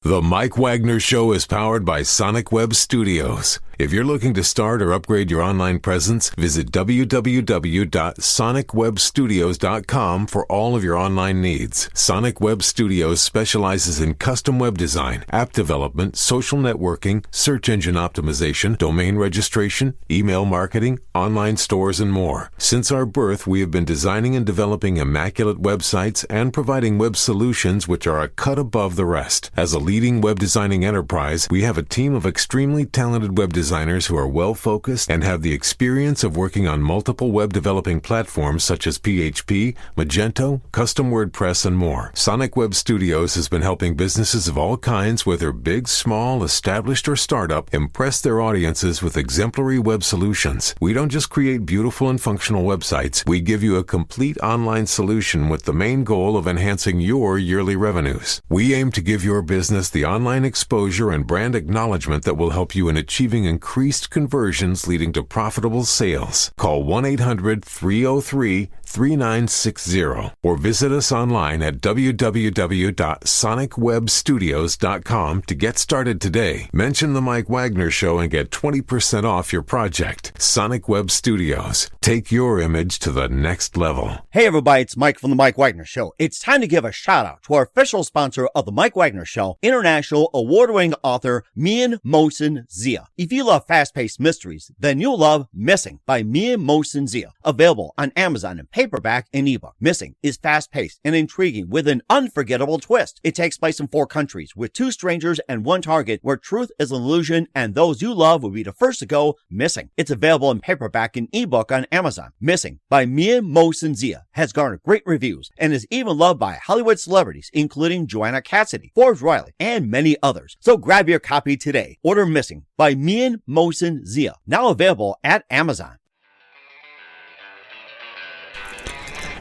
The Mike Wagner Show is powered by Sonic Web Studios. If you're looking to start or upgrade your online presence, visit www.sonicwebstudios.com for all of your online needs. Sonic Web Studios specializes in custom web design, app development, social networking, search engine optimization, domain registration, email marketing, online stores, and more. Since our birth, we have been designing and developing immaculate websites and providing web solutions which are a cut above the rest. As a leading web designing enterprise, we have a team of extremely talented web designers who are well-focused and have the experience of working on multiple web developing platforms such as PHP, Magento, custom WordPress, and more. Sonic Web Studios has been helping businesses of all kinds, whether big, small, established, or startup, impress their audiences with exemplary web solutions. We don't just create beautiful and functional websites. We give you a complete online solution with the main goal of enhancing your yearly revenues. We aim to give your business the online exposure and brand acknowledgement that will help you in achieving increased conversions leading to profitable sales. Call 1-800-303-3960 or visit us online at www.sonicwebstudios.com to get started today. Mention the Mike Wagner Show and get 20% off your project. Sonic Web Studios. Take your image to the next level. Hey everybody, it's Mike from the Mike Wagner Show. It's time to give a shout out to our official sponsor of the Mike Wagner Show, international award-winning author marvinwilliamssjr. If you love fast-paced mysteries, then you'll love Missing by marvinwilliamsjr. Available on Amazon in paperback and ebook. Missing is fast-paced and intriguing with an unforgettable twist. It takes place in 4 countries with 2 strangers and 1 target where truth is an illusion and those you love will be the first to go missing. It's available in paperback and ebook on Amazon. Missing by marvinwilliamssjr has garnered great reviews and is even loved by Hollywood celebrities including Joanna Cassidy, Forbes Riley, and many others. So grab your copy today. Order Missing by marvinwilliamssjr, now available at Amazon.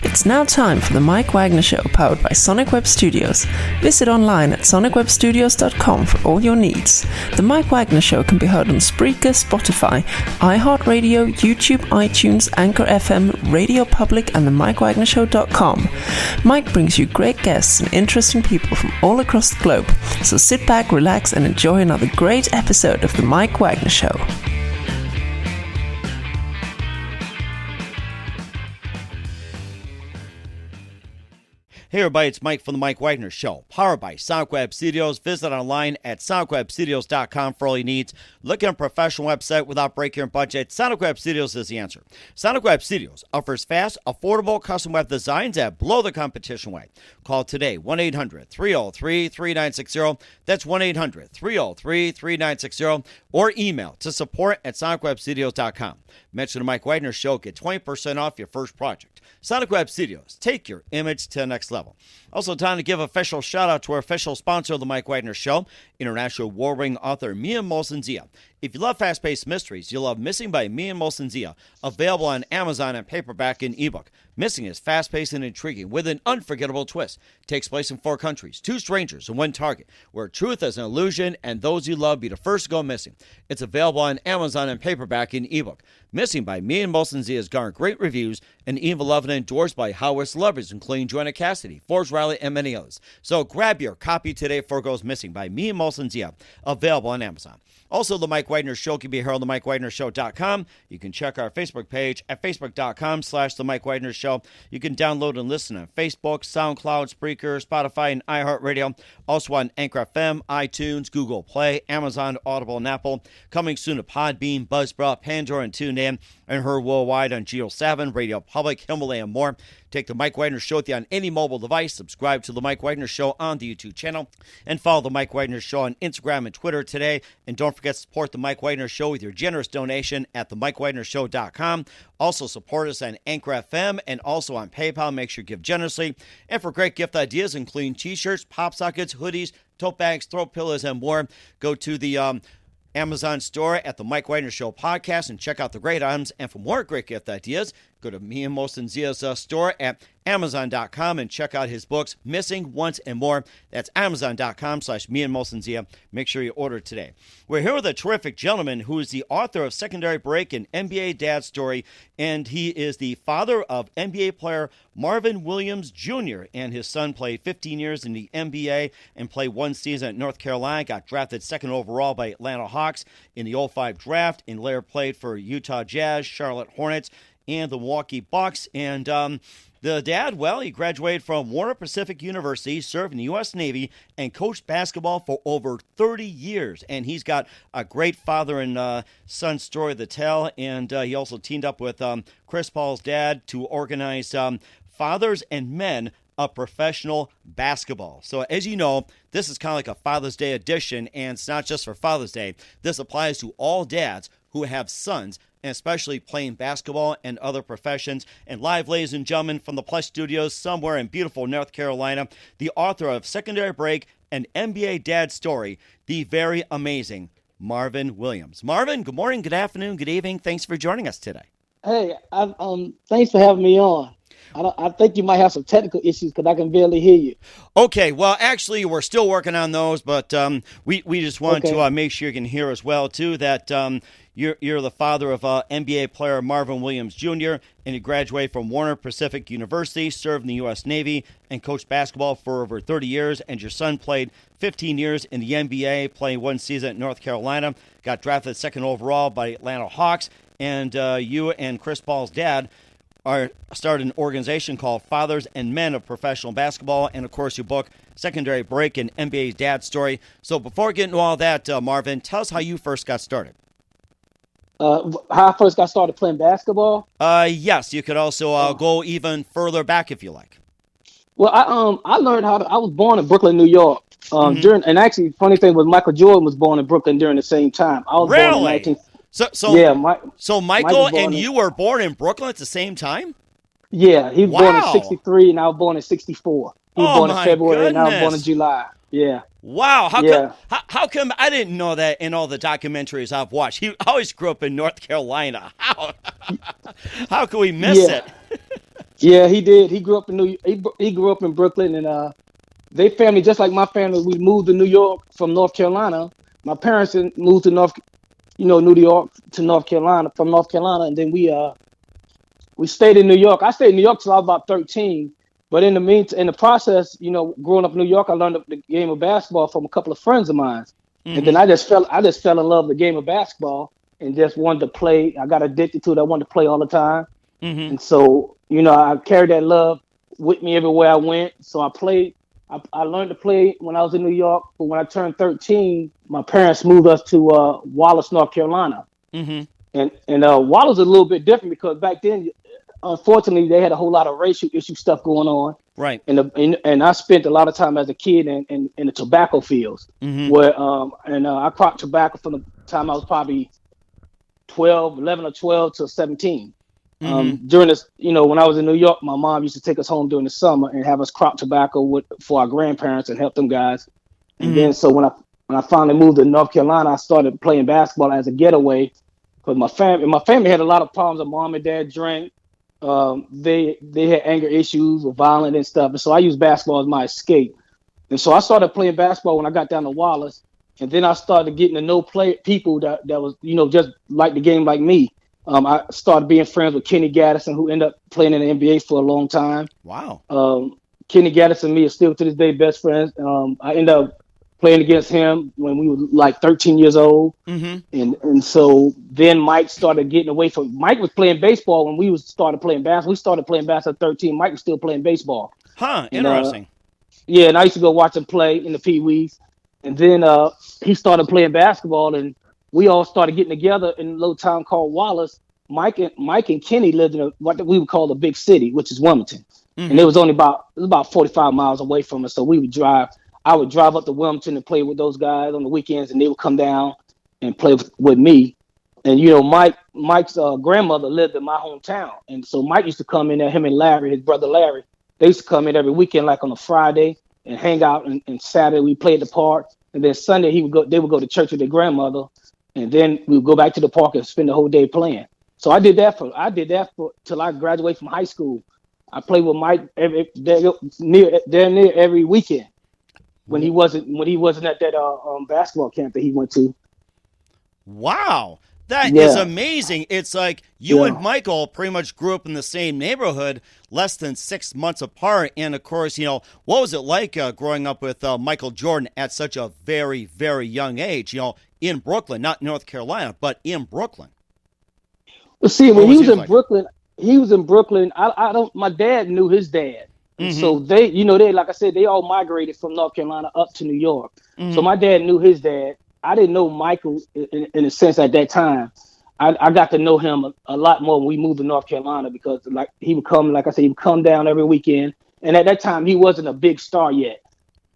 It's now time for the Mike Wagner Show, powered by Sonic Web Studios. Visit online at sonicwebstudios.com for all your needs. The Mike Wagner Show can be heard on Spreaker, Spotify, iHeartradio, YouTube, iTunes, Anchor FM, Radio Public, and the MikeWagnerShow.com. Mike brings you great guests and interesting people from all across the globe. So sit back, relax, and enjoy another great episode of the Mike Wagner Show. Hey everybody, it's Mike from the Mike Wagner Show, powered by Sonic Web Studios. Visit online at sonicwebstudios.com for all your needs. Look at a professional website without breaking your budget. Sonic Web Studios is the answer. Sonic Web Studios offers fast, affordable custom web designs that blow the competition away. Call today, 1-800-303-3960. That's 1-800-303-3960. Or email to support@sonicwebstudios.com. Mention the Mike Wagner Show, get 20% off your first project. Sonic Web Studios, take your image to the next level. Also, time to give official shout out to our official sponsor of the Mike Wagner Show, international award-winning author marvinwilliamssjr. If you love fast-paced mysteries, you'll love Missing by marvinwilliamssjr, available on Amazon in paperback and ebook. Missing is fast-paced and intriguing with an unforgettable twist. It takes place in 4 countries, 2 strangers and 1 target, where truth is an illusion and those you love be the first to go missing. It's available on Amazon in paperback and ebook. Missing by marvinwilliamssjr has garnered great reviews and even loved and endorsed by Hollywood celebrities including Joanna Cassidy, Forbes Riley, and many others. So grab your copy today before it goes missing by marvinwilliamssjr, available on Amazon. Also, the Mike Wagner Show can be heard on the MikeWagnerShow.com. You can check our Facebook page at facebook.com/The Mike Wagner Show. You can download and listen on Facebook, SoundCloud, Spreaker, Spotify, and iHeartRadio. Also on Anchor FM, iTunes, Google Play, Amazon, Audible, and Apple. Coming soon to Podbean, Buzzsprout, Pandora, and TuneIn. And heard worldwide on Geo 7, Radio Public, Himalaya, and more. Take the Mike Wagner Show with you on any mobile device. Subscribe to the Mike Wagner Show on the YouTube channel. And follow the Mike Wagner Show on Instagram and Twitter today. And don't forget to support the Mike Wagner Show with your generous donation at themikewagnershow.com. Also support us on Anchor FM and also on PayPal. Make sure you give generously. And for great gift ideas, including t-shirts, pop sockets, hoodies, tote bags, throw pillows, and more, go to the Amazon store at the Mike Wagner Show podcast and check out the great items. And for more great gift ideas, go to marvinwilliamssjr's store at Amazon.com and check out his books, Missing, Once, and More. That's Amazon.com/MeandMolsonZia. Make sure you order today. We're here with a terrific gentleman who is the author of Secondary Break and NBA Dad Story, and he is the father of NBA player Marvin Williams, Jr., and his son played 15 years in the NBA and played one season at North Carolina, got drafted second overall by Atlanta Hawks in the 05 draft, and later played for Utah Jazz, Charlotte Hornets, and the Milwaukee Bucks. And the dad, well, he graduated from Warner Pacific University, served in the U.S. Navy, and coached basketball for over 30 years. And he's got a great father and son story to tell. And he also teamed up with Chris Paul's dad to organize Fathers and Men of Professional Basketball. So as you know, this is kind of like a Father's Day edition, and it's not just for Father's Day. This applies to all dads who have sons, and especially playing basketball and other professions. And live, ladies and gentlemen, from the Plush Studios somewhere in beautiful North Carolina, the author of Secondary Break and NBA Dad Story, the very amazing Marvin Williams. Marvin, good morning, good afternoon, good evening. Thanks for joining us today. Hey, thanks for having me on. I think you might have some technical issues because I can barely hear you. Okay, well, actually, we're still working on those, but we just want to make sure you can hear as well, too, that you're the father of NBA player Marvin Williams, Jr., and you graduated from Warner Pacific University, served in the U.S. Navy, and coached basketball for over 30 years, and your son played 15 years in the NBA, playing one season at North Carolina, got drafted second overall by Atlanta Hawks, and you and Chris Paul's dad started an organization called Fathers and Men of Professional Basketball, and, of course, your book, Secondary Break and NBA Dad Story. So before we get into all that, Marvin, tell us how you first got started. How I first got started playing basketball? Yes, you could also go even further back if you like. Well, I learned I was born in Brooklyn, New York. And actually, funny thing was Michael Jordan was born in Brooklyn during the same time. I was born in 19... So Michael and you were born in Brooklyn at the same time? Yeah, he was born in 63 and I was born in 64. He was born in February and I was born in July. Yeah. Wow. How come I didn't know that in all the documentaries I've watched? He always grew up in North Carolina. How could we miss it? Yeah, he did. He grew up in he grew up in Brooklyn, and they family, just like my family, we moved to New York from North Carolina. My parents moved to New York to North Carolina, from North Carolina, and then we stayed in New York. I stayed in New York till I was about 13. But in the process, growing up in New York, I learned the game of basketball from a couple of friends of mine, and then I just fell in love with the game of basketball and just wanted to play. I got addicted to it. I wanted to play all the time, and so I carried that love with me everywhere I went. So I played. I learned to play when I was in New York, but when I turned 13, my parents moved us to Wallace, North Carolina. And Wallace is a little bit different because back then, unfortunately, they had a whole lot of racial issue stuff going on. Right. And I spent a lot of time as a kid in the tobacco fields, where I cropped tobacco from the time I was probably 11 or 12 to 17. During this, when I was in New York, my mom used to take us home during the summer and have us crop tobacco for our grandparents and help them guys. And then so when I finally moved to North Carolina, I started playing basketball as a getaway because my family had a lot of problems. My mom and dad drank. They had anger issues, were violent and stuff. And so I used basketball as my escape. And so I started playing basketball when I got down to Wallace. And then I started getting to know people that was, just like the game like me. I started being friends with Kenny Gaddison, who ended up playing in the NBA for a long time. Wow. Kenny Gaddison and me are still to this day best friends. I ended up playing against him when we were like 13 years old. And so then Mike started getting away from. Mike was playing baseball when we started playing basketball. We started playing basketball at 13. Mike was still playing baseball. Interesting. And I used to go watch him play in the Pee Wees. And then he started playing basketball, and we all started getting together in a little town called Wallace. Mike and Kenny lived in what we would call the big city, which is Wilmington. And it was about 45 miles away from us. So we would drive. I would drive up to Wilmington and play with those guys on the weekends, and they would come down and play with me. And Mike's grandmother lived in my hometown, and so Mike used to come in there. Him and Larry, his brother Larry, they used to come in every weekend, like on a Friday, and hang out. And Saturday we played the park, and then Sunday they would go to church with their grandmother, and then we would go back to the park and spend the whole day playing. So I did that for till I graduated from high school. I played with Mike near every weekend when he wasn't at that basketball camp that he went to. Wow. That is Yeah, amazing. It's like you and yeah. Michael pretty much grew up in the same neighborhood, less than 6 months apart. And of course, what was it like growing up with Michael Jordan at such a very, very young age, in Brooklyn, not North Carolina, but in Brooklyn? But see, What when he was was he in like? Brooklyn, I don't. My dad knew his dad, and Mm-hmm. so they, like I said, they all migrated from North Carolina up to New York. So Mm-hmm. my dad knew his dad. I didn't know Michael in a sense at that time. I got to know him a lot more when we moved to North Carolina because like he would come, like I said, he would come down every weekend. And at that time, he wasn't a big star yet.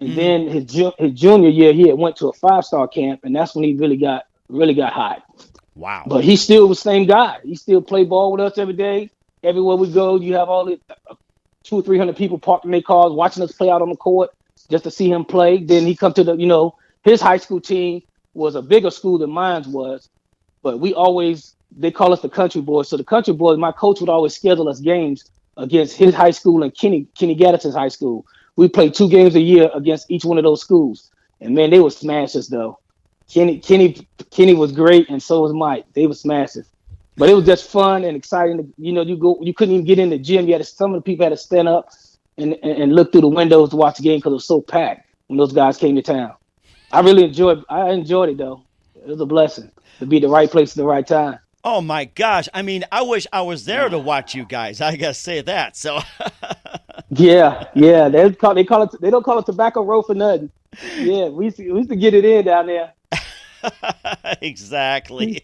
And Mm-hmm. then his junior year, he had went to a 5-star camp, and that's when he really got hot. Wow. But he still was the same guy. He still played ball with us every day. Everywhere we go, you have all the 200 or 300 people parked in their cars watching us play out on the court just to see him play. Then he come to his high school team was a bigger school than mine was, but they call us the country boys. So the country boys, my coach would always schedule us games against his high school and Kenny Gaddison's high school. We played 2 games a year against each one of those schools, and man, they would smash us though. Kenny was great, and so was Mike. They were smashes, but it was just fun and exciting. You couldn't even get in the gym. Some of the people had to stand up and look through the windows to watch the game because it was so packed when those guys came to town. I enjoyed it though. It was a blessing to be at the right place at the right time. Oh my gosh. I mean, I wish I was there to watch you guys. I gotta say that. So Yeah. They don't call it Tobacco Road for nothing. Yeah, we used to get it in down there. exactly.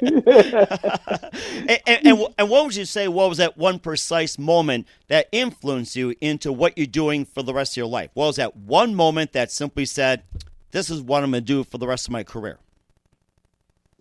And what would you say? What was that one precise moment that influenced you into what you're doing for the rest of your life? What was that one moment that simply said, "This is what I'm going to do for the rest of my career"?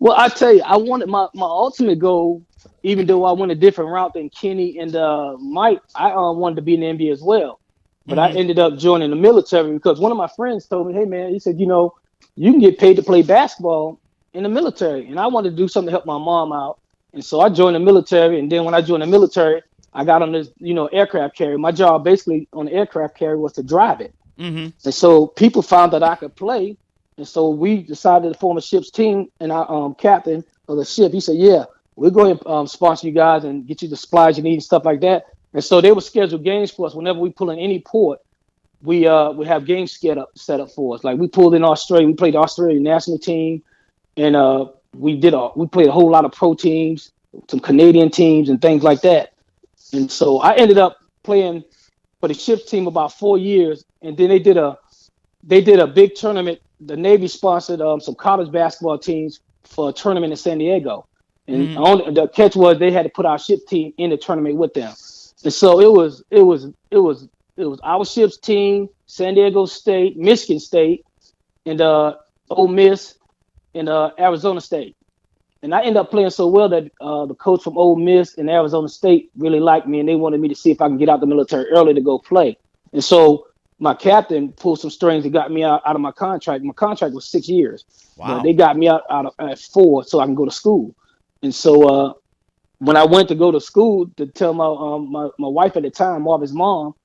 Well, I tell you, I wanted my ultimate goal, even though I went a different route than Kenny and Mike. I wanted to be in the NBA as well, but I Mm-hmm. ended up joining the military because one of my friends told me, "Hey, man," he said, you can get paid to play basketball in the military," and I wanted to do something to help my mom out, and so I joined the military. And then when I joined the military, I got on this, aircraft carrier. My job basically on the aircraft carrier was to drive it, Mm-hmm. and so people found that I could play. And so we decided to form a ship's team, and our captain of the ship, he said, "Yeah, we'll go ahead and sponsor you guys and get you the supplies you need and stuff like that." And so they would schedule games for us whenever we pull in any port. We have games set up for us. Like we pulled in Australia, we played the Australian national team, and we played a whole lot of pro teams, some Canadian teams, and things like that. And so I ended up playing for the ship's team about 4 years, and then they did a big tournament. The Navy sponsored some college basketball teams for a tournament in San Diego. And Mm-hmm. the catch was they had to put our ship team in the tournament with them. And so it was our ship's team, San Diego State, Michigan State, and Ole Miss, and Arizona State. And I ended up playing so well that the coach from Ole Miss and Arizona State really liked me, and they wanted me to see if I can get out the military early to go play. And so my captain pulled some strings and got me out of my contract. My contract was 6 years, but Wow. they got me out at 4 so I can go to school. And so when I went to go to school to tell my wife at the time, Marvin's mom,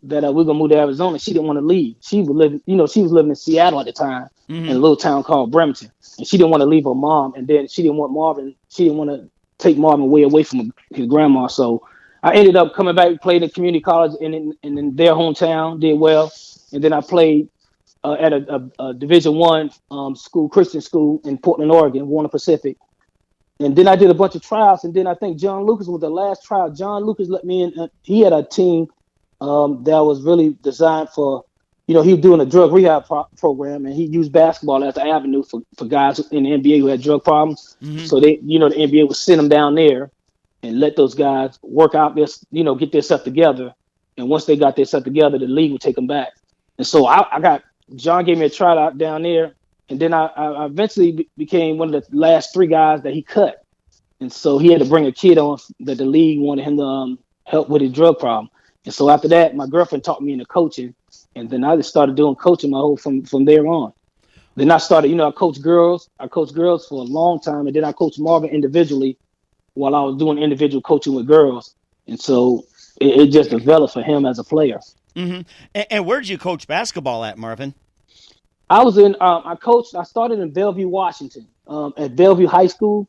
that we're gonna move to Arizona, she didn't want to leave. She was living in Seattle at the time, in a Mm-hmm. little town called Bremerton, and she didn't want to leave her mom. And then she didn't want to take Marvin way away from his grandma. So I ended up coming back, played at community college in their hometown, did well, and then I played at a Division I school, Christian school in Portland, Oregon, Warner Pacific. And then I did a bunch of tryouts, and then I think John Lucas was the last tryout. John Lucas let me in. He had a team that was really designed for, he was doing a drug rehab program, and he used basketball as an avenue for guys in the NBA who had drug problems. Mm-hmm. So the NBA would send them down there and let those guys work out this, get their stuff together. And once they got their stuff together, the league would take them back. And so John gave me a tryout down there. And then I eventually became one of the last 3 guys that he cut. And so he had to bring a kid on that the league wanted him to help with his drug problem. And so after that, my girlfriend taught me into coaching. And then I just started doing coaching from there on. Then I started, I coached girls. I coached girls for a long time. And then I coached Marvin individually while I was doing individual coaching with girls. And so it just developed for him as a player. Mm-hmm. And where did you coach basketball at, Marvin? I was in. I started in Bellevue, Washington, at Bellevue High School.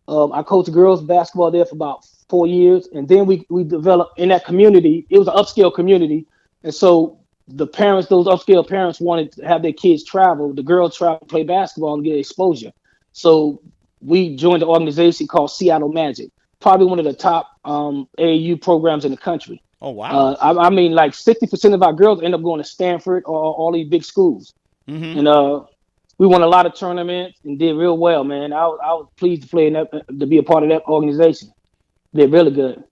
I coached girls basketball there for about 4 years, and then we developed in that community. It was an upscale community, and so the parents, those upscale parents, wanted to have their kids travel. The girls travel, play basketball, and get exposure. So we joined an organization called Seattle Magic, probably one of the top AAU programs in the country. Oh, wow. I mean, like 60% of our girls end up going to Stanford or all these big schools. Mm-hmm. And we won a lot of tournaments and did real well, man. I was pleased to play in that, to be a part of that organization. Did really good.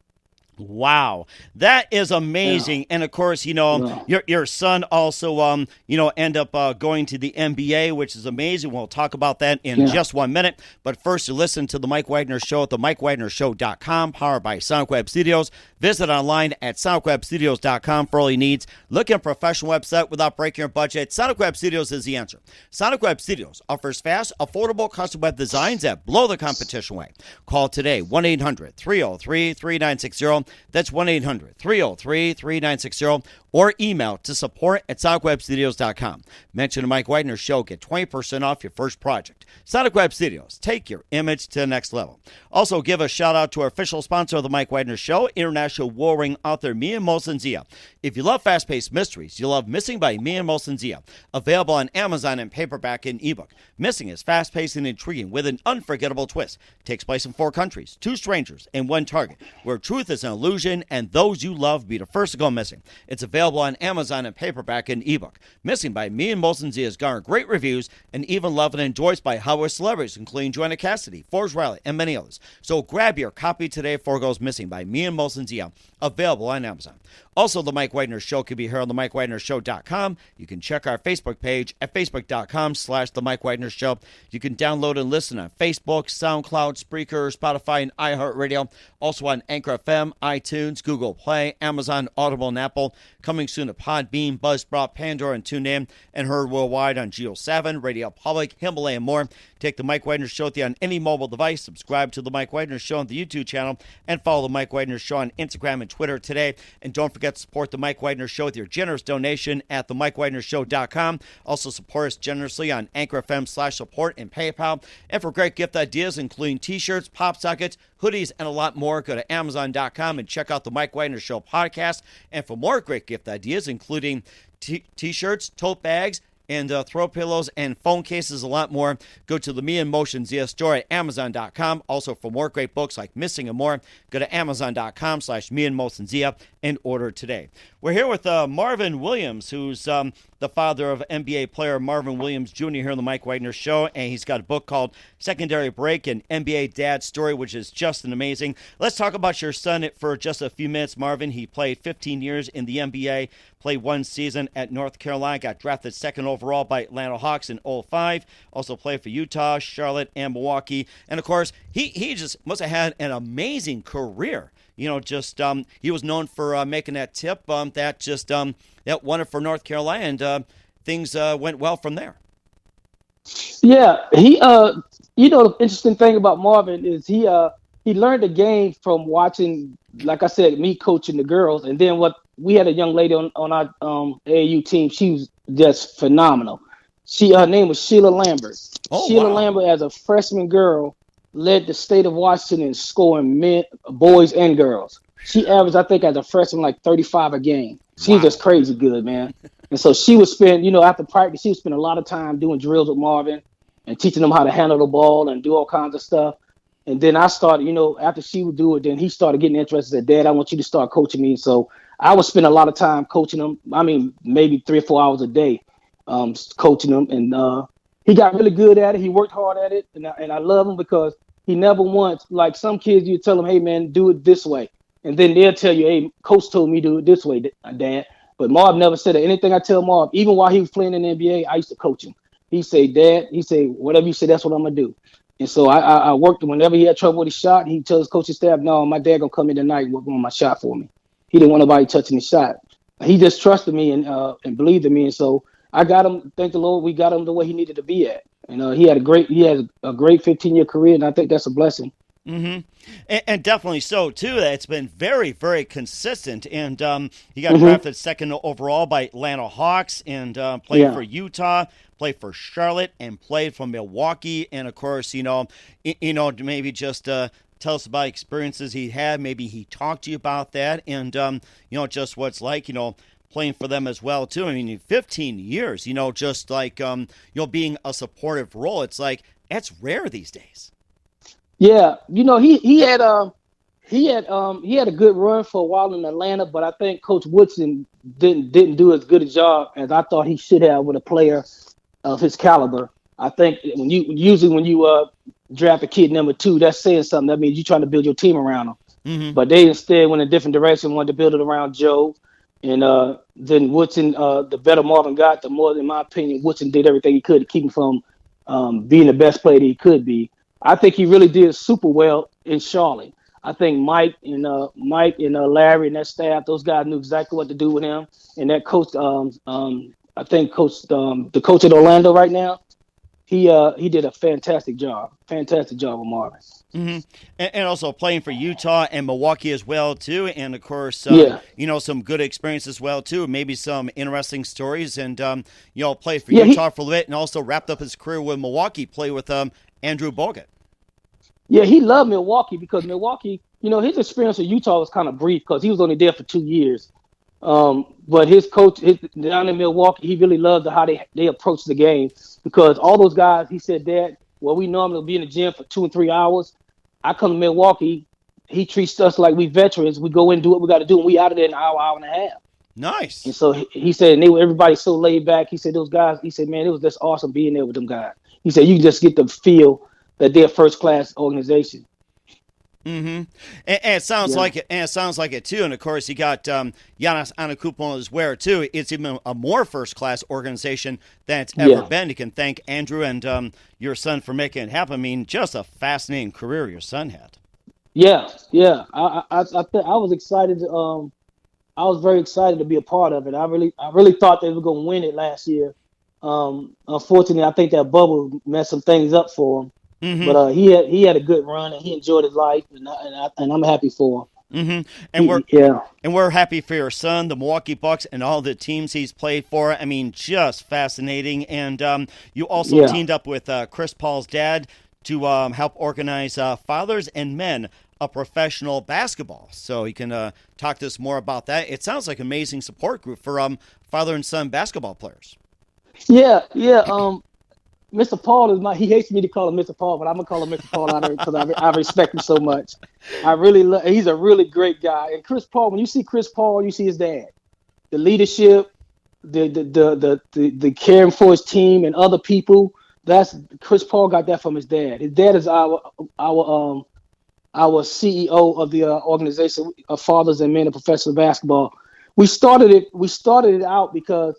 Wow, that is amazing. Yeah. And of course, your son also, end up going to the NBA, which is amazing. We'll talk about that in just 1 minute. But first, you listen to the Mike Wagner Show at the MikeWagnerShow.com, powered by Sonic Web Studios. Visit online at SonicWebStudios.com for all your needs. Look at a professional website without breaking your budget. Sonic Web Studios is the answer. Sonic Web Studios offers fast, affordable custom web designs that blow the competition away. Call today, 1-800-303-3960. That's 1-800-303-3960. Or email to support@sonicwebstudios.com. Mention the Mike Wagner Show. Get 20% off your first project. Sonic Web Studios. Take your image to the next level. Also, give a shout out to our official sponsor of the Mike Wagner Show, international warring author Mia Molson-Zia. If you love fast-paced mysteries, you love Missing by Mia Molson-Zia. Available on Amazon in paperback and ebook. Missing is fast-paced and intriguing with an unforgettable twist. Takes place in 4 countries, 2 strangers, and 1 target, where truth is an illusion and those you love be the first to go missing. It's available on Amazon in paperback and ebook. Missing by Mia Molson-Zia has garnered great reviews and even loved and enjoyed by Hollywood celebrities, including Joanna Cassidy, Forbes Riley, and many others. So grab your copy today before it goes missing by Mia Molson-Zia. Available on Amazon. Also, the Mike Wagner Show can be heard on the MikeWagnerShow.com. You can check our Facebook page at Facebook.com/The Mike Wagner Show. You can download and listen on Facebook, SoundCloud, Spreaker, Spotify, and iHeartRadio. Also on Anchor FM, iTunes, Google Play, Amazon, Audible, and Apple. Coming soon to Podbean, Buzzsprout, Pandora, and TuneIn, and heard worldwide on Geo 7, Radio Public, Himalaya, and more. Take the Mike Wagner Show with you on any mobile device. Subscribe to the Mike Wagner Show on the YouTube channel, and follow the Mike Wagner Show on Instagram and Twitter today. And don't forget to support the Mike Wagner Show with your generous donation at themikewagnershow.com. Also support us generously on Anchor FM/support and PayPal. And for great gift ideas, including t-shirts, pop sockets, hoodies, and a lot more, go to Amazon.com and check out the Mike Wagner Show podcast. And for more great gift ideas, including t-shirts, tote bags, and throw pillows and phone cases, a lot more, go to the Mia Molson-Zia store at Amazon.com. Also, for more great books like Missing and more, go to Amazon.com/Mia Molson-Zia and order today. We're here with Marvin Williams, who's the father of NBA player Marvin Williams Jr. here on the Mike Wagner Show, and he's got a book called Secondary Break, an NBA Dad Story, which is just an amazing. Let's talk about your son for just a few minutes, Marvin. He played 15 years in the NBA, played 1 season at North Carolina, got drafted 2nd overall by Atlanta Hawks in 2005, also played for Utah, Charlotte, and Milwaukee. And, of course, he just must have had an amazing career. He was known for making that tip that won it for North Carolina, and things went well from there. Yeah, the interesting thing about Marvin is he learned the game from watching, like I said, me coaching the girls, and then we had a young lady on our AAU team. She was just phenomenal. Her name was Sheila Lambert. Oh, Sheila wow. Lambert, as a freshman girl, led the state of Washington in scoring boys and girls. She averaged, I think, as a freshman, like 35 a game. She was just crazy good, man. And so she would spend, after practice, she would spend a lot of time doing drills with Marvin and teaching them how to handle the ball and do all kinds of stuff. And then I started, after she would do it, then he started getting interested. Said, Dad, I want you to start coaching me. So I would spend a lot of time coaching him. I mean, maybe 3 or 4 hours a day coaching him. And he got really good at it. He worked hard at it. And I love him because he never once, like some kids, you tell them, hey, man, do it this way. And then they'll tell you, hey, coach told me to do it this way, Dad. But Marv never said that. Anything I tell Marv, even while he was playing in the NBA, I used to coach him. He say, Dad, whatever you say, that's what I'm going to do. And so I worked him. Whenever he had trouble with his shot, he tells his coaching staff, no, my dad going to come in tonight and work on my shot for me. He didn't want nobody touching his shot. He just trusted me and believed in me. And so I got him, thank the Lord, we got him the way he needed to be at. And he has a great 15-year career, and I think that's a blessing. And definitely so too. It's been very, very consistent. And he got Mm-hmm. drafted second overall by Atlanta Hawks, and played for Utah, played for Charlotte, and played for Milwaukee. And of course, maybe just tell us about experiences he had. Maybe he talked to you about that, and just what it's like, playing for them as well too. I mean, 15 years, just like being a supportive role. It's like that's rare these days. Yeah, he had a good run for a while in Atlanta, but I think Coach Woodson didn't do as good a job as I thought he should have with a player of his caliber. I think when you draft a kid number 2, that's saying something. That means you're trying to build your team around him. Mm-hmm. But they instead went a different direction, wanted to build it around Joe. And then Woodson, the better Marvin got, the more, in my opinion, Woodson did everything he could to keep him from being the best player that he could be. I think he really did super well in Charlotte. I think Mike and Larry and that staff, those guys knew exactly what to do with him. And that coach, I think the coach at Orlando right now, he did a fantastic job with Marvin. Mm-hmm. And also playing for Utah and Milwaukee as well too, and of course, some good experience as well too. Maybe some interesting stories, and played for Utah for a bit, and also wrapped up his career with Milwaukee. Play with Andrew Bogut. Yeah, he loved Milwaukee because Milwaukee, his experience at Utah was kind of brief because he was only there for 2 years. But his coach down in Milwaukee, he really loved how they approach the game, because all those guys, he said, Dad, we normally be in the gym for 2 and 3 hours. I come to Milwaukee, he treats us like we veterans. We go in and do what we got to do, and we out of there in an hour and a half. Nice. And so he said, everybody's so laid back. He said, those guys, he said, man, it was just awesome being there with them guys. He said, you can just get the feel that they're a first-class organization. Mm-hmm. And it sounds like it. And it sounds like it too. And of course, you got Giannis Antetokounmpo as well too. It's even a more first-class organization than it's ever been. You can thank Andrew and your son for making it happen. I mean, just a fascinating career your son had. Yeah. I was excited. I was very excited to be a part of it. I really thought they were going to win it last year. Unfortunately, I think that bubble messed some things up for him. Mm-hmm. But he had a good run, and he enjoyed his life, and I'm happy for him. Mm-hmm. And we're happy for your son, the Milwaukee Bucks, and all the teams he's played for. I mean, just fascinating. And you also teamed up with Chris Paul's dad to help organize Fathers and Men, a professional basketball. So you can talk to us more about that. It sounds like an amazing support group for father and son basketball players. Yeah. Mr. Paul he hates me to call him Mr. Paul, but I'm going to call him Mr. Paul out of it because I respect him so much. He's a really great guy. And Chris Paul, when you see Chris Paul, you see his dad. The leadership, the caring for his team and other people, that's Chris Paul got that from his dad. His dad is our CEO of the organization of Fathers and Men of Professional Basketball. We started it out because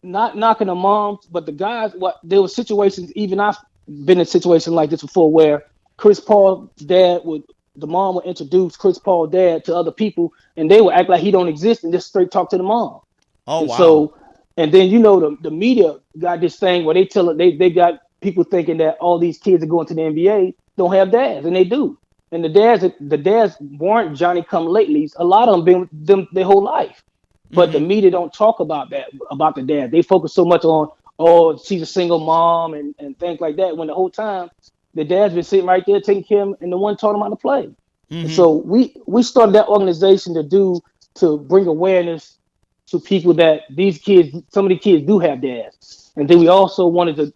not knocking the moms, but the guys. There were situations. Even I've been in situations like this before, where Chris Paul's dad the mom would introduce Chris Paul's dad to other people, and they would act like he don't exist and just straight talk to the mom. Oh, and wow! So, and then the media got this thing where they got people thinking that all these kids are going to the NBA don't have dads, and they do. And the dads weren't Johnny come latelys. A lot of them been with them their whole life. But the media don't talk about that, about the dad. They focus so much on, she's a single mom and things like that, when the whole time the dad's been sitting right there taking care of him and the one taught him how to play. Mm-hmm. And so we started that organization to bring awareness to people that some of the kids do have dads. And then we also wanted to,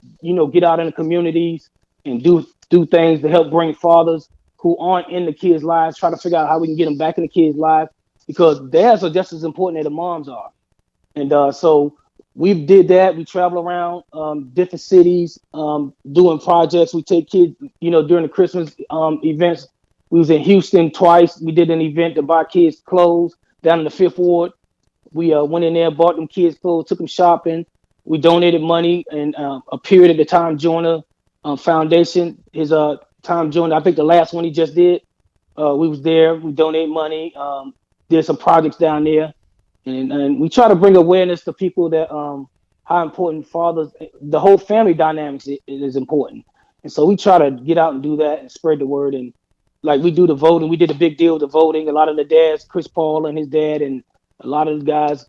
get out in the communities and do things to help bring fathers who aren't in the kids' lives, try to figure out how we can get them back in the kids' lives. Because dads are just as important as the moms are. And so we did that. We travel around different cities doing projects. We take kids, during the Christmas events. We was in Houston twice. We did an event to buy kids clothes down in the Fifth Ward. We went in there, bought them kids clothes, took them shopping. We donated money, and a period at the Tom Joyner Foundation, his Tom Joyner, I think the last one he just did, we was there. We donated money. Did some projects down there, and we try to bring awareness to people that how important fathers, the whole family dynamics is important. And so we try to get out and do that and spread the word. And like we do the voting. We did a big deal with the voting. A lot of the dads, Chris Paul and his dad, and a lot of the guys,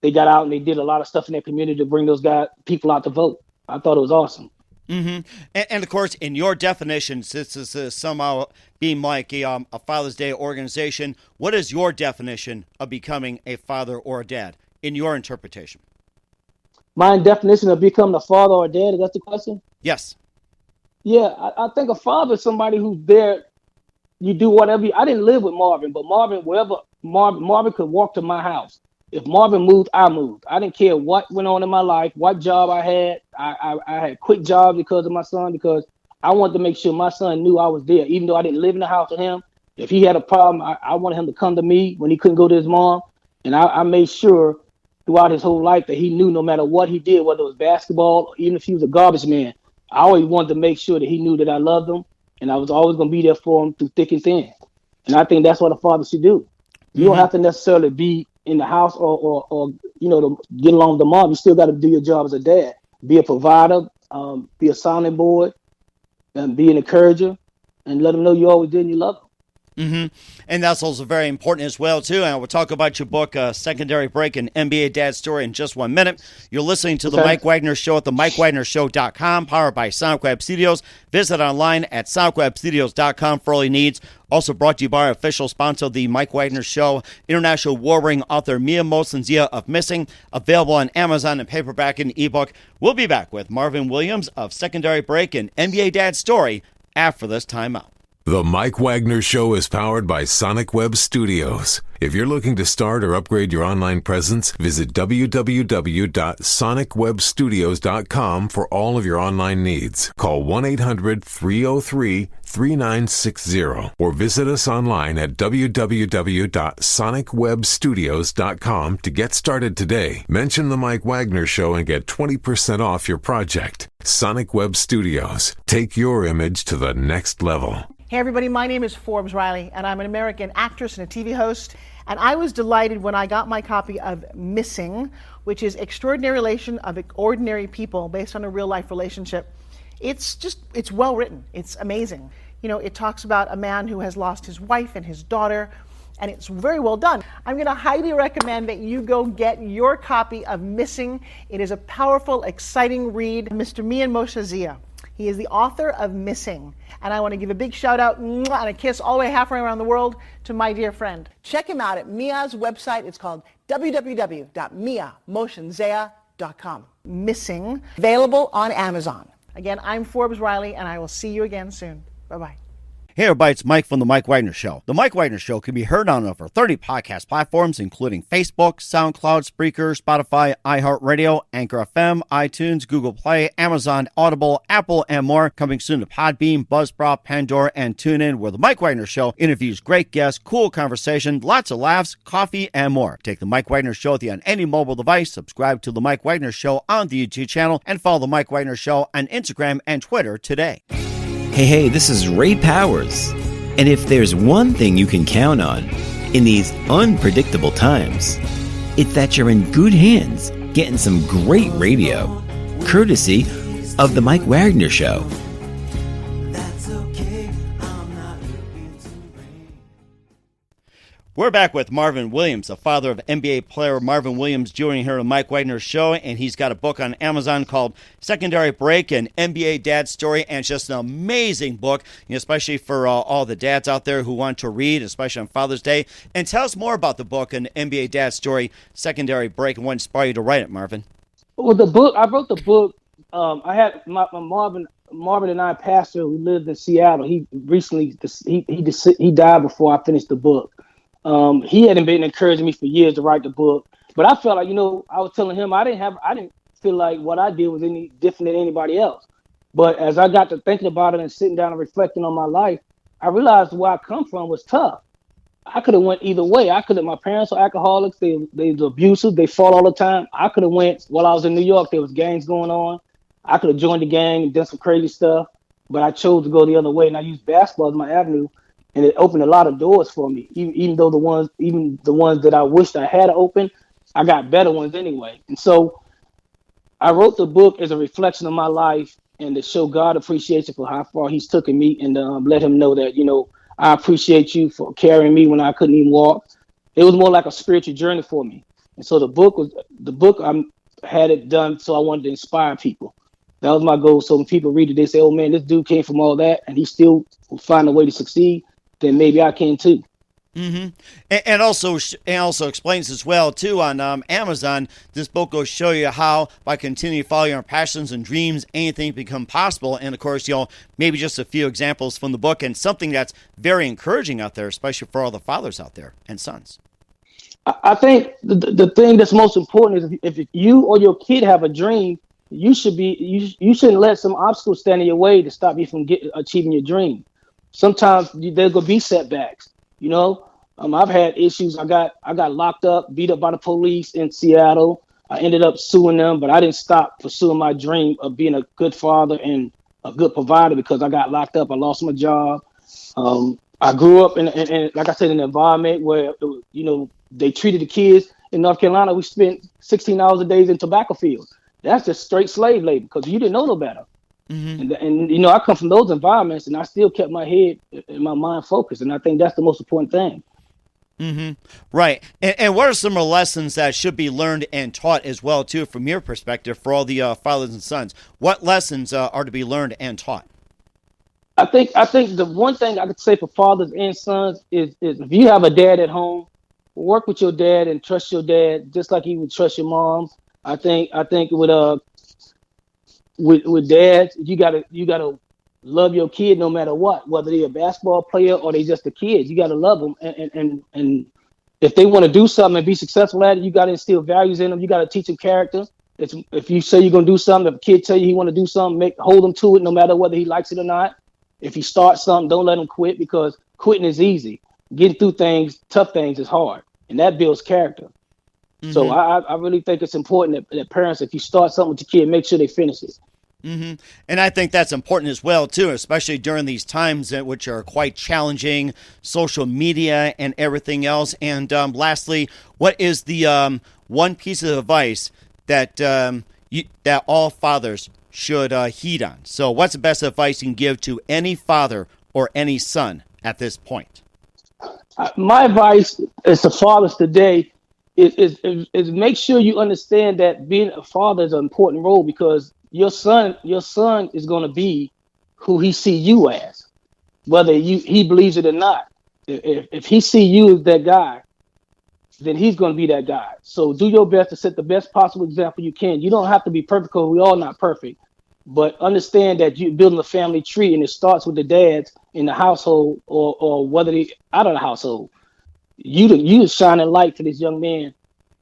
they got out and they did a lot of stuff in their community to bring those people out to vote. I thought it was awesome. Mm-hmm. And of course, in your definition, since this is somehow being like a Father's Day organization, what is your definition of becoming a father or a dad in your interpretation? My definition of becoming a father or a dad, is that the question? Yes. Yeah, I think a father is somebody who's there. You do whatever. I didn't live with Marvin, but Marvin could walk to my house. If Marvin moved, I moved. I didn't care what went on in my life, what job I had. I had quit jobs because of my son, because I wanted to make sure my son knew I was there, even though I didn't live in the house with him. If he had a problem, I wanted him to come to me when he couldn't go to his mom. And I made sure throughout his whole life that he knew no matter what he did, whether it was basketball, or even if he was a garbage man, I always wanted to make sure that he knew that I loved him, and I was always going to be there for him through thick and thin. And I think that's what a father should do. You don't have to necessarily be in the house or to get along with the mom. You still got to do your job as a dad. Be a provider, be a sounding board, and be an encourager, and let them know you always did and you love them. Mm-hmm. And that's also very important as well, too. And we'll talk about your book, Secondary Break, an NBA Dad Story, in just 1 minute. You're listening to The Mike Wagner Show at themikewagnershow.com, powered by Sonic Web Studios. Visit online at sonicwebstudios.com for all your needs. Also brought to you by our official sponsor, The Mike Wagner Show, international war ring author Mia Mosensia of Missing, available on Amazon and paperback and ebook. We'll be back with Marvin Williams of Secondary Break and NBA Dad Story after this timeout. The Mike Wagner Show is powered by Sonic Web Studios. If you're looking to start or upgrade your online presence, visit www.sonicwebstudios.com for all of your online needs. Call 1-800-303-3960 or visit us online at www.sonicwebstudios.com to get started today. Mention The Mike Wagner Show and get 20% off your project. Sonic Web Studios. Take your image to the next level. Hey everybody, my name is Forbes Riley, and I'm an American actress and a TV host. And I was delighted when I got my copy of Missing, which is Extraordinary Relation of Ordinary People based on a real life relationship. It's well written. It's amazing. You know, it talks about a man who has lost his wife and his daughter, and it's very well done. I'm going to highly recommend that you go get your copy of Missing. It is a powerful, exciting read. Mr. Mian Moshazia. He is the author of Missing. And I want to give a big shout out and a kiss all the way halfway around the world to my dear friend. Check him out at Mia's website. It's called www.miamoshenzea.com. Missing, available on Amazon. Again, I'm Forbes Riley, and I will see you again soon. Bye-bye. Hey everybody, it's Mike from The Mike Wagner Show. The Mike Wagner Show can be heard on over 30 podcast platforms, including Facebook, SoundCloud, Spreaker, Spotify, iHeartRadio, Anchor FM, iTunes, Google Play, Amazon, Audible, Apple, and more. Coming soon to Podbean, Buzzsprout, Pandora, and TuneIn, where The Mike Wagner Show interviews great guests, cool conversation, lots of laughs, coffee, and more. Take The Mike Wagner Show with you on any mobile device. Subscribe to The Mike Wagner Show on the YouTube channel, and follow The Mike Wagner Show on Instagram and Twitter today. Hey, this is Ray Powers. And if there's one thing you can count on in these unpredictable times, it's that you're in good hands getting some great radio, courtesy of The Mike Wagner Show. We're back with Marvin Williams, the father of NBA player Marvin Williams Jr. here on Mike Wagner's Show, and he's got a book on Amazon called Secondary Break, an NBA Dad Story, and it's just an amazing book, especially for all the dads out there who want to read, especially on Father's Day. And tell us more about the book, an NBA Dad Story, Secondary Break, and what inspired you to write it, Marvin. Well, I wrote the book. I had my Marvin and I, pastor who lived in Seattle. He recently he died before I finished the book. He hadn't been encouraging me for years to write the book, but I felt like, I was telling him I didn't feel like what I did was any different than anybody else. But as I got to thinking about it and sitting down and reflecting on my life, I realized where I come from was tough. I could have went either way. My parents were alcoholics. They were abusive. They fought all the time. I could have went while I was in New York. There was gangs going on. I could have joined the gang and done some crazy stuff, but I chose to go the other way, and I used basketball as my avenue. And it opened a lot of doors for me, even though the ones that I wished I had opened, I got better ones anyway. And so I wrote the book as a reflection of my life and to show God appreciation for how far He's taken me, and let Him know that, I appreciate you for carrying me when I couldn't even walk. It was more like a spiritual journey for me. And so the book I had it done so I wanted to inspire people. That was my goal. So when people read it, they say, "Oh man, this dude came from all that, and he still will find a way to succeed. Then maybe I can too." Mm-hmm. And also explains as well too on Amazon. This book will show you how by continuing to follow your passions and dreams, anything become possible. And of course, maybe just a few examples from the book, and something that's very encouraging out there, especially for all the fathers out there and sons. I think the thing that's most important is if you or your kid have a dream, you shouldn't let some obstacles stand in your way to stop you from achieving your dream. Sometimes there's gonna be setbacks. I've had issues. I got locked up, beat up by the police in Seattle. I ended up suing them, but I didn't stop pursuing my dream of being a good father and a good provider because I got locked up. I lost my job. I grew up in like I said, in an environment where they treated the kids in North Carolina. We spent 16 hours a day in tobacco fields. That's just straight slave labor because you didn't know no better. Mm-hmm. And I come from those environments, and I still kept my head and my mind focused, and I think that's the most important thing. Mm-hmm. Right. And what are some of the lessons that should be learned and taught as well, too, from your perspective for all the fathers and sons? What lessons are to be learned and taught? I think the one thing I could say for fathers and sons is if you have a dad at home, work with your dad and trust your dad just like you would trust your mom. I think with dads, you gotta love your kid no matter what, whether they're a basketball player or they just a kid. You gotta love them, and if they want to do something and be successful at it, you gotta instill values in them. You gotta teach them character. If you say you're gonna do something, if a kid tell you he want to do something, hold him to it no matter whether he likes it or not. If you start something, don't let him quit because quitting is easy. Getting through tough things is hard, and that builds character. Mm-hmm. So I really think it's important that parents, if you start something with your kid, make sure they finish it. Mm-hmm. And I think that's important as well, too, especially during these times which are quite challenging, social media and everything else. And lastly, what is the one piece of advice that that all fathers should heed on? So what's the best advice you can give to any father or any son at this point? My advice is to fathers today is make sure you understand that being a father is an important role because your son is going to be who he see you as, whether he believes it or not. If he see you as that guy, then he's going to be that guy. So do your best to set the best possible example you can. You don't have to be perfect because we're all not perfect, but understand that you're building a family tree and it starts with the dads in the household or whether they out of the household. You shining light for this young man,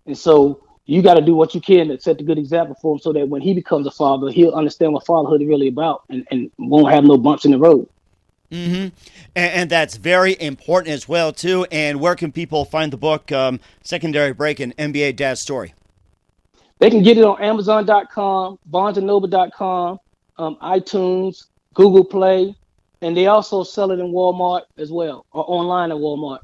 and so you got to do what you can to set the good example for him so that when he becomes a father, he'll understand what fatherhood is really about and won't have no bumps in the road. Mm-hmm. And that's very important as well, too. And where can people find the book, Secondary Break, and NBA Dad's Story? They can get it on Amazon.com, BarnesandNoble.com, iTunes, Google Play, and they also sell it in Walmart as well, or online at Walmart.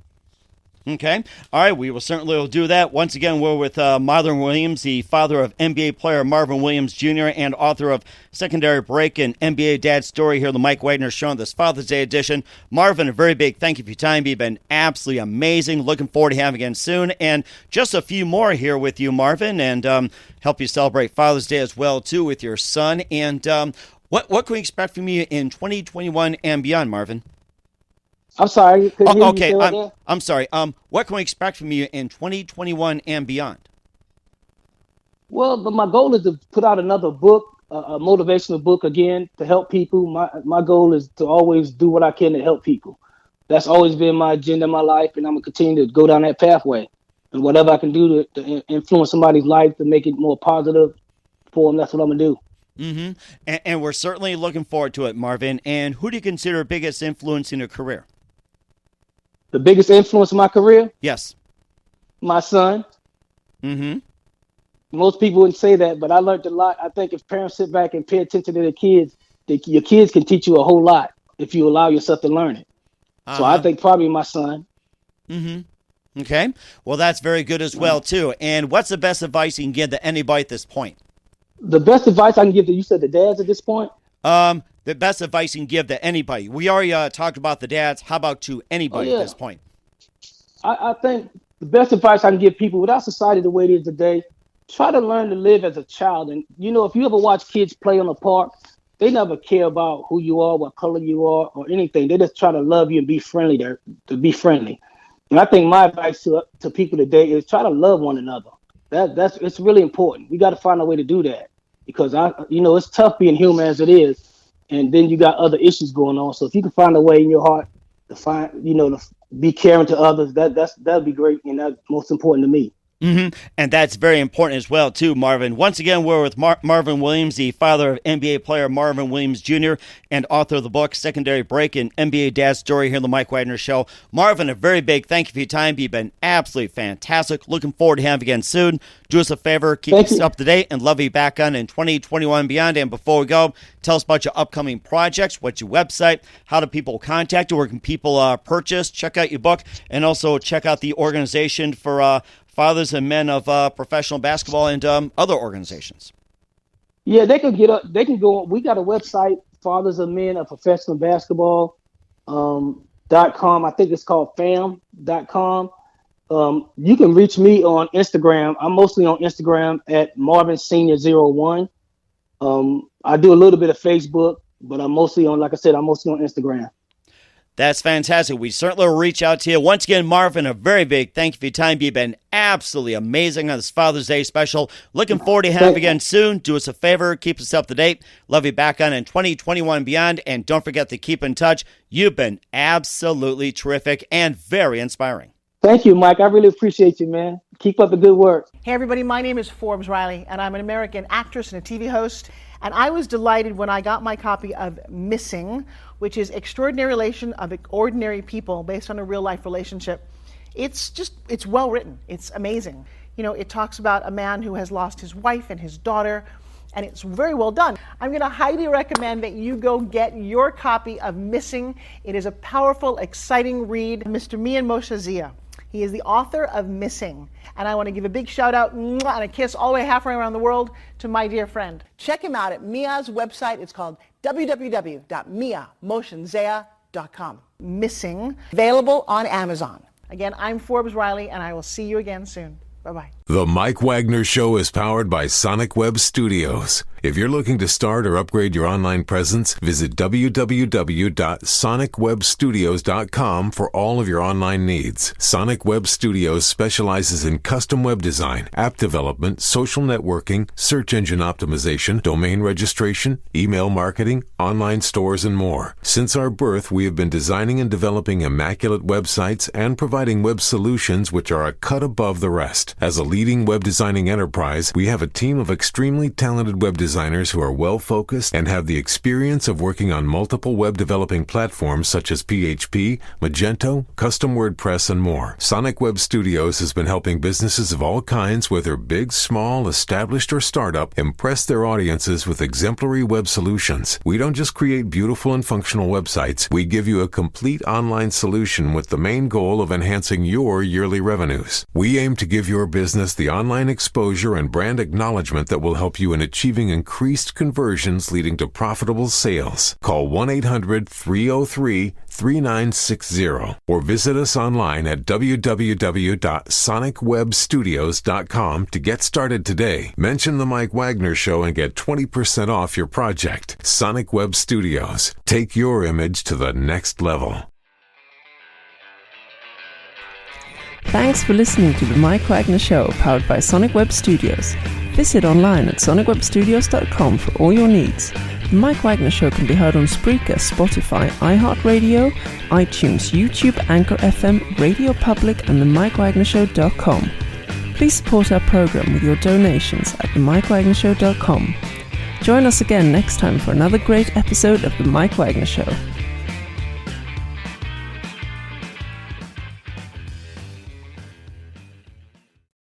Okay. All right. We will certainly do that. Once again, we're with Marvin Williams, the father of NBA player Marvin Williams Jr. and author of Secondary Break and NBA Dad's Story here on the Mike Wagner Show on this Father's Day edition. Marvin, a very big thank you for your time. You've been absolutely amazing. Looking forward to having you again soon. And just a few more here with you, Marvin, and help you celebrate Father's Day as well, too, with your son. And what can we expect from you in 2021 and beyond, Marvin? I'm sorry. Okay, I'm sorry. What can we expect from you in 2021 and beyond? Well, but my goal is to put out another book, a motivational book again to help people. My goal is to always do what I can to help people. That's always been my agenda in my life, and I'm gonna continue to go down that pathway. And whatever I can do to influence somebody's life to make it more positive for them, that's what I'm gonna do. Mm-hmm. And we're certainly looking forward to it, Marvin. And who do you consider biggest influence in your career? The biggest influence in my career? Yes. My son. Mm-hmm. Most people wouldn't say that, but I learned a lot. I think if parents sit back and pay attention to their kids, your kids can teach you a whole lot if you allow yourself to learn it. Uh-huh. So I think probably my son. Mm-hmm. Okay. Well, that's very good as well, too. And what's the best advice you can give to anybody at this point? The best advice I can give to you said the dads at this point? the best advice you can give to anybody? We already talked about the dads. How about to anybody at this point? I think the best advice I can give people, without society the way it is today, try to learn to live as a child. And, if you ever watch kids play on the park, they never care about who you are, what color you are, or anything. They just try to love you and be friendly to be friendly. And I think my advice to people today is try to love one another. It's really important. We got to find a way to do that because it's tough being human as it is. And then you got other issues going on. So if you can find a way in your heart to find, to be caring to others, that'd be great. And that's most important to me. Mm-hmm. And that's very important as well, too, Marvin. Once again, we're with Marvin Williams, the father of NBA player Marvin Williams Jr. and author of the book Secondary Break and NBA Dad's Story here on the Mike Wagner Show. Marvin, a very big thank you for your time. You've been absolutely fantastic. Looking forward to having you again soon. Do us a favor, keep us up to date, and love you back on in 2021 and beyond. And before we go, tell us about your upcoming projects, what's your website, how do people contact you, where can people purchase, check out your book, and also check out the organization for fathers and men of professional basketball and other organizations. Yeah, they can go. We got a website, Fathers of Men of Professional Basketball .com. I think it's called fam.com. You can reach me on Instagram. I'm mostly on Instagram at marvinwilliamssr. I do a little bit of Facebook, but I'm mostly on Instagram. That's fantastic. We certainly will reach out to you. Once again, Marvin, a very big thank you for your time. You've been absolutely amazing on this Father's Day special. Looking forward to having you again soon. Do us a favor. Keep us up to date. Love you back on in 2021 and beyond. And don't forget to keep in touch. You've been absolutely terrific and very inspiring. Thank you, Mike. I really appreciate you, man. Keep up the good work. Hey, everybody. My name is Forbes Riley, and I'm an American actress and a TV host. And I was delighted when I got my copy of Missing, which is Extraordinary Relation of Ordinary People based on a real-life relationship. It's well written. It's amazing. It talks about a man who has lost his wife and his daughter, and it's very well done. I'm going to highly recommend that you go get your copy of Missing. It is a powerful, exciting read. Mr. Mian Moshe. He is the author of Missing. And I want to give a big shout out and a kiss all the way halfway around the world to my dear friend. Check him out at Mia's website. It's called www.miamotionsea.com. Missing, available on Amazon. Again, I'm Forbes Riley, and I will see you again soon. Bye-bye. The Mike Wagner Show is powered by Sonic Web Studios. If you're looking to start or upgrade your online presence, visit www.sonicwebstudios.com for all of your online needs. Sonic Web Studios specializes in custom web design, app development, social networking, search engine optimization, domain registration, email marketing, online stores, and more. Since our birth, we have been designing and developing immaculate websites and providing web solutions which are a cut above the rest. As a leading web designing enterprise, we have a team of extremely talented web designers who are well-focused and have the experience of working on multiple web developing platforms such as PHP, Magento, custom WordPress, and more. Sonic Web Studios has been helping businesses of all kinds, whether big, small, established, or startup, impress their audiences with exemplary web solutions. We don't just create beautiful and functional websites. We give you a complete online solution with the main goal of enhancing your yearly revenues. We aim to give your business the online exposure and brand acknowledgement that will help you in achieving increased conversions leading to profitable sales. Call 1-800-303-3960 or visit us online at www.sonicwebstudios.com to get started today. Mention the Mike Wagner Show and get 20% off your project. Sonic Web Studios. Take your image to the next level. Thanks for listening to the Mike Wagner Show, powered by Sonic Web Studios. Visit online at sonicwebstudios.com for all your needs. The Mike Wagner Show can be heard on Spreaker, Spotify, iHeartradio, iTunes, YouTube, Anchor FM, Radio Public, and themikewagnershow.com. Please support our program with your donations at themikewagnershow.com. Join us again next time for another great episode of The Mike Wagner Show.